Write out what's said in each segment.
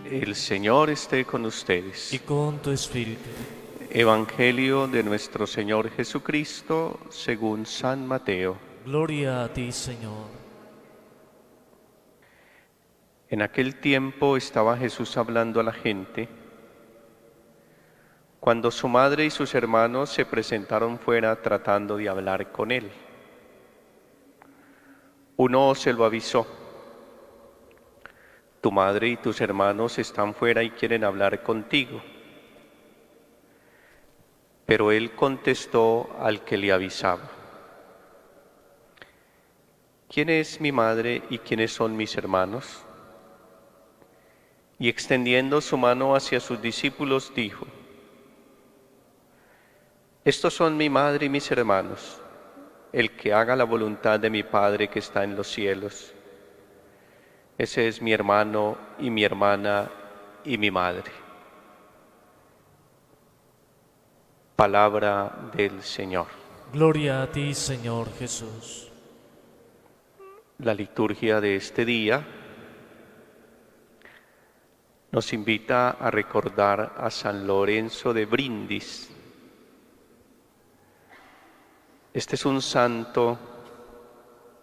El Señor esté con ustedes. y con tu espíritu. Evangelio de nuestro Señor Jesucristo según San Mateo. Gloria a ti, Señor. En aquel tiempo estaba Jesús hablando a la gente, cuando su madre y sus hermanos se presentaron fuera tratando de hablar con él. Uno se lo avisó: tu madre y tus hermanos están fuera y quieren hablar contigo. Pero él contestó al que le avisaba: ¿quién es mi madre y quiénes son mis hermanos? Y extendiendo su mano hacia sus discípulos dijo: estos son mi madre y mis hermanos. El que haga la voluntad de mi Padre que está en los cielos, ese es mi hermano y mi hermana y mi madre. Palabra del Señor. Gloria a ti, Señor Jesús. La liturgia de este día nos invita a recordar a San Lorenzo de Brindis. Este es un santo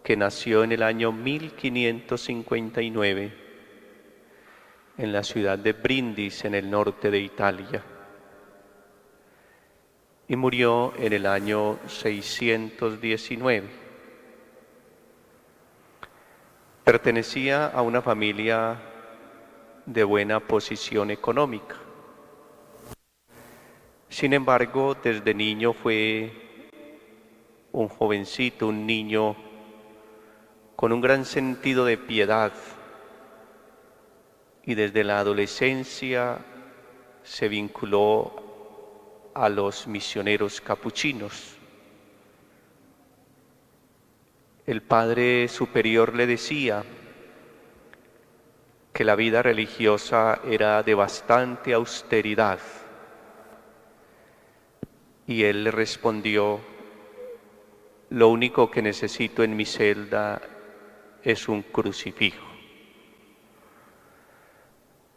que nació en el año 1559 en la ciudad de Brindis, en el norte de Italia, y murió en el año 619. Pertenecía a una familia de buena posición económica. Sin embargo, desde niño fue un jovencito, un niño con un gran sentido de piedad, y desde la adolescencia se vinculó a los misioneros capuchinos. El padre superior le decía que la vida religiosa era de bastante austeridad, y él le respondió: lo único que necesito en mi celda es un crucifijo.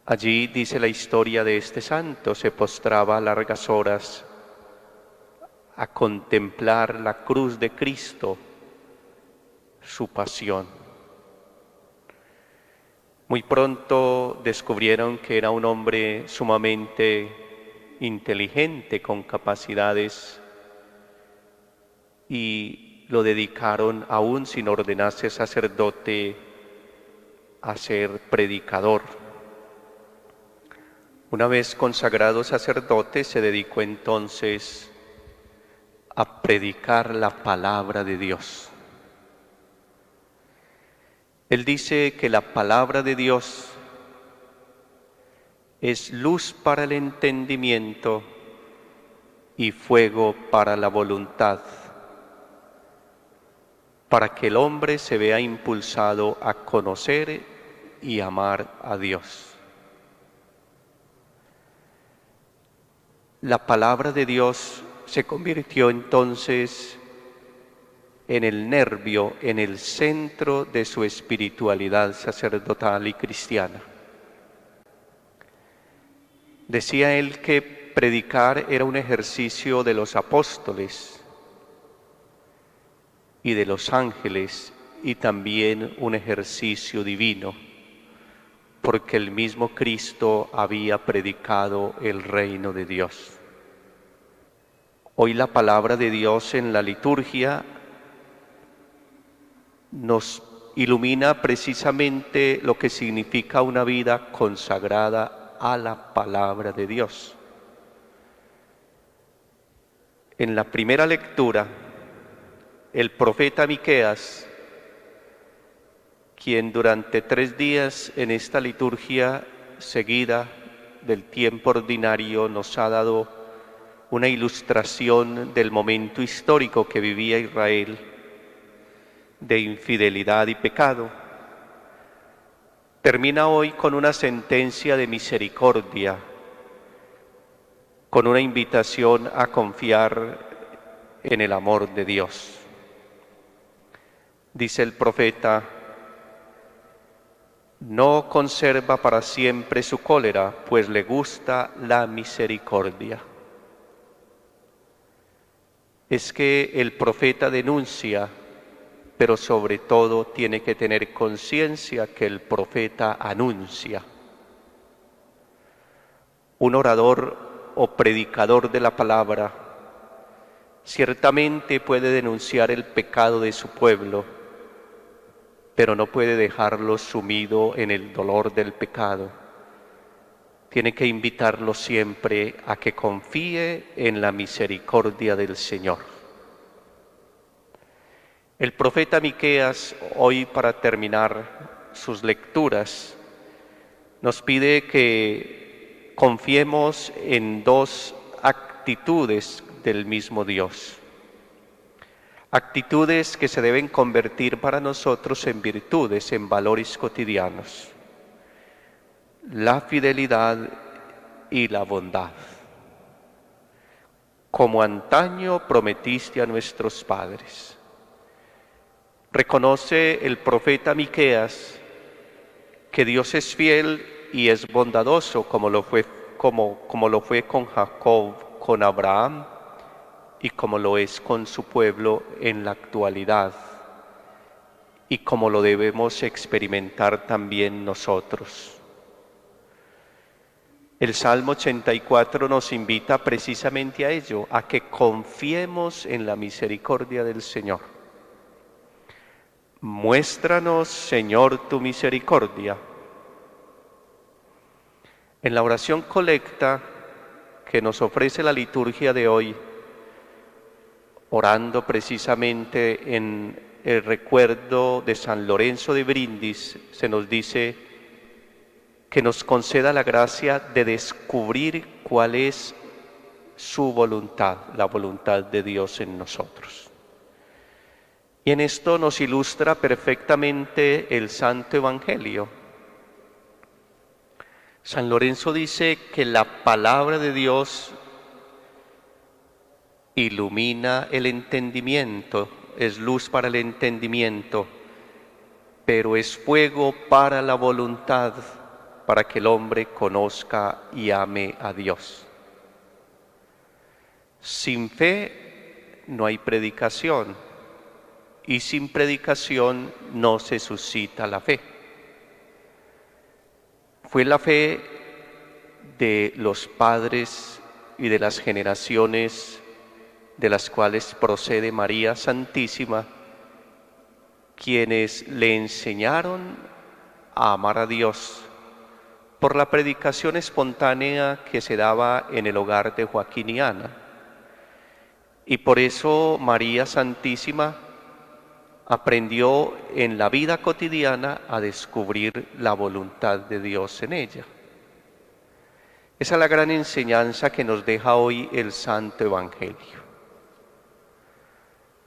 Allí, dice la historia de este santo, se postraba largas horas a contemplar la cruz de Cristo, su pasión. Muy pronto descubrieron que era un hombre sumamente inteligente, con capacidades, y lo dedicaron, aún sin ordenarse sacerdote, a ser predicador. Una vez consagrado sacerdote, se dedicó entonces a predicar la palabra de Dios. Él dice que la palabra de Dios es luz para el entendimiento y fuego para la voluntad, para que el hombre se vea impulsado a conocer y amar a Dios. La palabra de Dios se convirtió entonces en el nervio, en el centro de su espiritualidad sacerdotal y cristiana. Decía él que predicar era un ejercicio de los apóstoles y de los ángeles, y también un ejercicio divino, porque el mismo Cristo había predicado el reino de Dios. Hoy la palabra de Dios en la liturgia nos ilumina precisamente lo que significa una vida consagrada a la palabra de Dios. En la primera lectura, el profeta Miqueas, quien durante 3 días en esta liturgia seguida del tiempo ordinario nos ha dado una ilustración del momento histórico que vivía Israel, de infidelidad y pecado, termina hoy con una sentencia de misericordia, con una invitación a confiar en el amor de Dios. Dice el profeta: No conserva para siempre su cólera, pues le gusta la misericordia. Es que el profeta denuncia, pero sobre todo tiene que tener conciencia que el profeta anuncia. Un orador o predicador de la palabra ciertamente puede denunciar el pecado de su pueblo, pero no puede dejarlo sumido en el dolor del pecado. Tiene que invitarlo siempre a que confíe en la misericordia del Señor. El profeta Miqueas, hoy para terminar sus lecturas, nos pide que confiemos en dos actitudes del mismo Dios. Actitudes que se deben convertir para nosotros en virtudes, en valores cotidianos. La fidelidad y la bondad. Como antaño prometiste a nuestros padres. Reconoce el profeta Miqueas que Dios es fiel y es bondadoso como lo fue con Jacob, con Abraham, y como lo es con su pueblo en la actualidad, y como lo debemos experimentar también nosotros. El Salmo 84 nos invita precisamente a ello, a que confiemos en la misericordia del Señor. Muéstranos, Señor, tu misericordia. En la oración colecta que nos ofrece la liturgia de hoy, orando precisamente en el recuerdo de San Lorenzo de Brindis, se nos dice que nos conceda la gracia de descubrir cuál es su voluntad, la voluntad de Dios en nosotros. Y en esto nos ilustra perfectamente el Santo Evangelio. San Lorenzo dice que la palabra de Dios ilumina el entendimiento, es luz para el entendimiento, pero es fuego para la voluntad, para que el hombre conozca y ame a Dios. Sin fe no hay predicación, y sin predicación no se suscita la fe. Fue la fe de los padres y de las generaciones de las cuales procede María Santísima, quienes le enseñaron a amar a Dios por la predicación espontánea que se daba en el hogar de Joaquín y Ana. Y por eso María Santísima aprendió en la vida cotidiana a descubrir la voluntad de Dios en ella. Esa es la gran enseñanza que nos deja hoy el Santo Evangelio.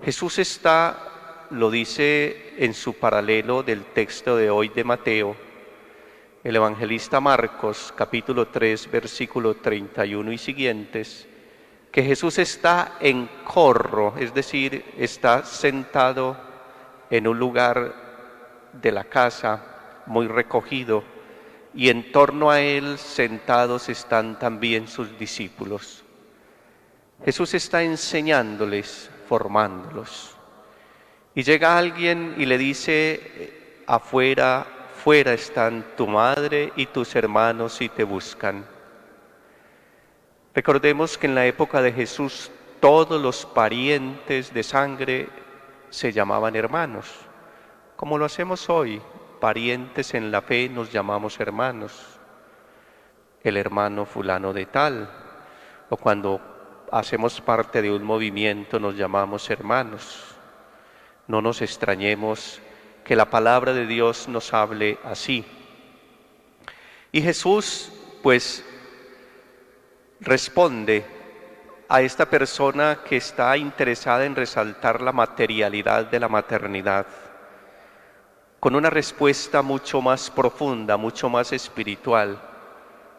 Jesús está, lo dice en su paralelo del texto de hoy de Mateo, el evangelista Marcos, capítulo 3, versículo 31 y siguientes, que Jesús está en corro, es decir, está sentado en un lugar de la casa muy recogido, y en torno a él sentados están también sus discípulos. Jesús está enseñándoles, formándolos. Y llega alguien y le dice, fuera están tu madre y tus hermanos y te buscan. Recordemos que en la época de Jesús todos los parientes de sangre se llamaban hermanos. Como lo hacemos hoy, parientes en la fe nos llamamos hermanos. El hermano fulano de tal, o cuando hacemos parte de un movimiento nos llamamos hermanos. No nos extrañemos que la palabra de Dios nos hable así. Y Jesús, pues, responde a esta persona que está interesada en resaltar la materialidad de la maternidad, con una respuesta mucho más profunda, mucho más espiritual,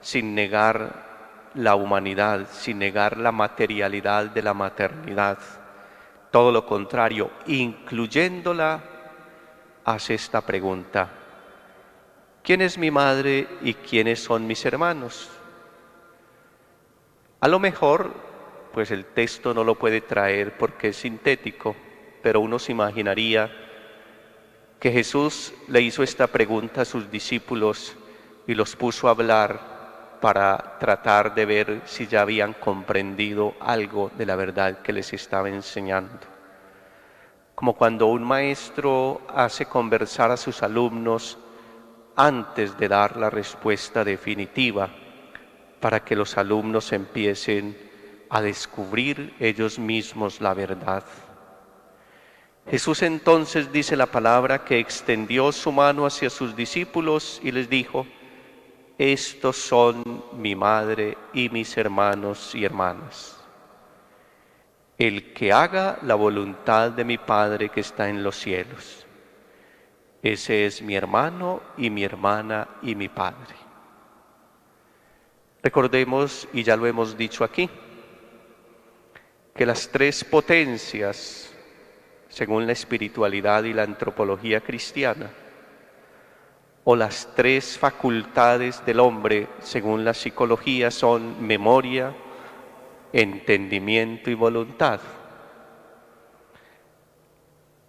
sin negar la humanidad, sin negar la materialidad de la maternidad. Todo lo contrario, incluyéndola, hace esta pregunta: ¿quién es mi madre y quiénes son mis hermanos? A lo mejor, pues el texto no lo puede traer porque es sintético, pero uno se imaginaría que Jesús le hizo esta pregunta a sus discípulos y los puso a hablar para tratar de ver si ya habían comprendido algo de la verdad que les estaba enseñando. Como cuando un maestro hace conversar a sus alumnos antes de dar la respuesta definitiva, para que los alumnos empiecen a descubrir ellos mismos la verdad. Jesús entonces dice la palabra que extendió su mano hacia sus discípulos y les dijo: estos son mi madre y mis hermanos y hermanas. El que haga la voluntad de mi Padre que está en los cielos, ese es mi hermano y mi hermana y mi Padre. Recordemos, y ya lo hemos dicho aquí, que las tres potencias, según la espiritualidad y la antropología cristiana, o las tres facultades del hombre, según la psicología, son memoria, entendimiento y voluntad.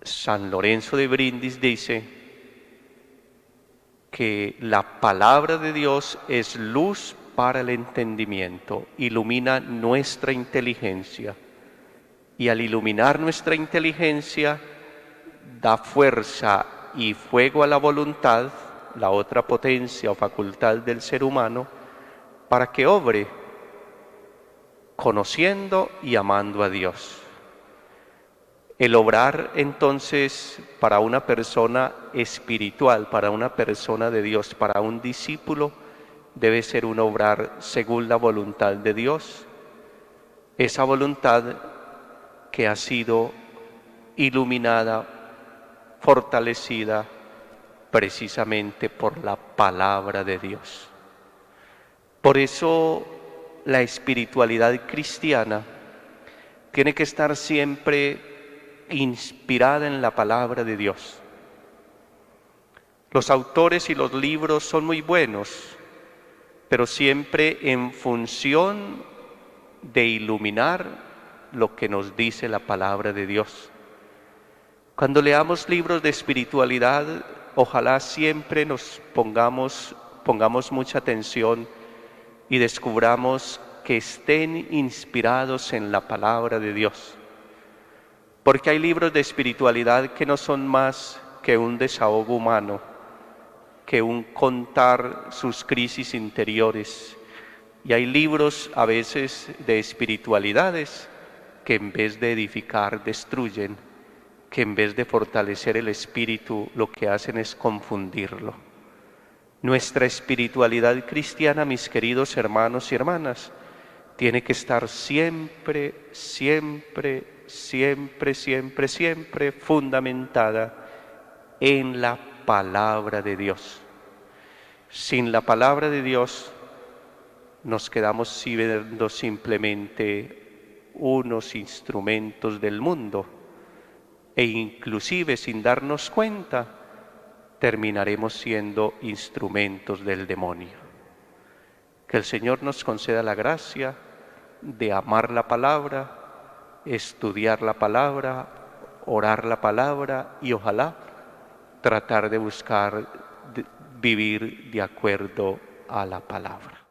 San Lorenzo de Brindis dice que la palabra de Dios es luz para el entendimiento, ilumina nuestra inteligencia, y al iluminar nuestra inteligencia da fuerza y fuego a la voluntad, la otra potencia o facultad del ser humano, para que obre conociendo y amando a Dios. El obrar entonces para una persona espiritual, para una persona de Dios, para un discípulo, debe ser un obrar según la voluntad de Dios, esa voluntad que ha sido iluminada, fortalecida precisamente por la palabra de Dios. Por eso la espiritualidad cristiana tiene que estar siempre inspirada en la palabra de Dios. Los autores y los libros son muy buenos, pero siempre en función de iluminar lo que nos dice la palabra de Dios. Cuando leamos libros de espiritualidad, ojalá siempre nos pongamos mucha atención y descubramos que estén inspirados en la palabra de Dios. Porque hay libros de espiritualidad que no son más que un desahogo humano, que un contar sus crisis interiores. Y hay libros a veces de espiritualidades que en vez de edificar destruyen, que en vez de fortalecer el espíritu lo que hacen es confundirlo. Nuestra espiritualidad cristiana, mis queridos hermanos y hermanas, tiene que estar siempre fundamentada en la palabra de Dios. Sin la palabra de Dios nos quedamos siendo simplemente unos instrumentos del mundo, e inclusive sin darnos cuenta terminaremos siendo instrumentos del demonio. Que el Señor nos conceda la gracia de amar la palabra, estudiar la palabra, orar la palabra y ojalá tratar de buscar vivir de acuerdo a la palabra.